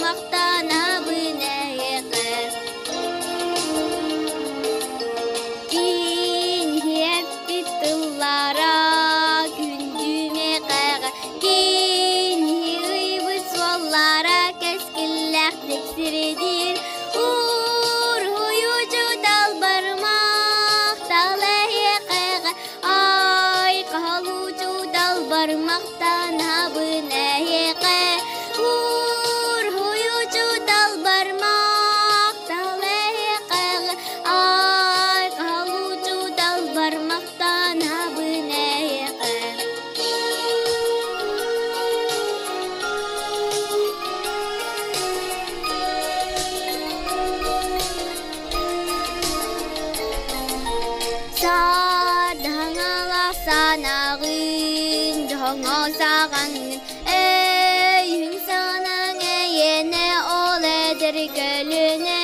мақтана бінеєқі. Инхеп биттыллара күндүме кайга кенхи бысваллара кескиллах тексиредир ур хуючу далбармак талае кайга ай калучу далбармактан абынееке ур хуючу далбармак талае кайга ай калучу далбармактан абынееке. Садаңала санағын жоңо сағаңын өйін санаң әйене ол әдір көліне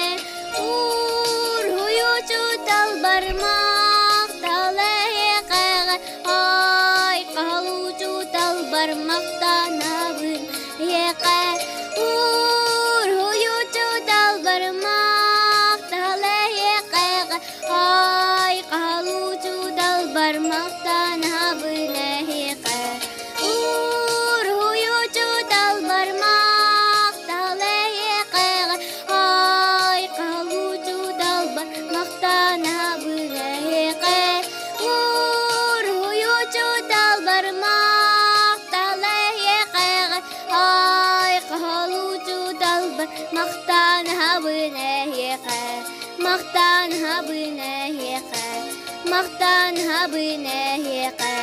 ұр хуючу талбармақ талайы қайға ай қалучу талбармақтан абын еқә ұр хуючу талбармақ талайы қайға ай қалучу далбармақтан абынееқә ур хуючу далбармақ талайы қайға ай қалучу далбармақтан абынееқә ур хуючу далбармақ талайы қайға ай қалучу далбармақтан абынееқә мақтан абынееқә мақтан абынееқә.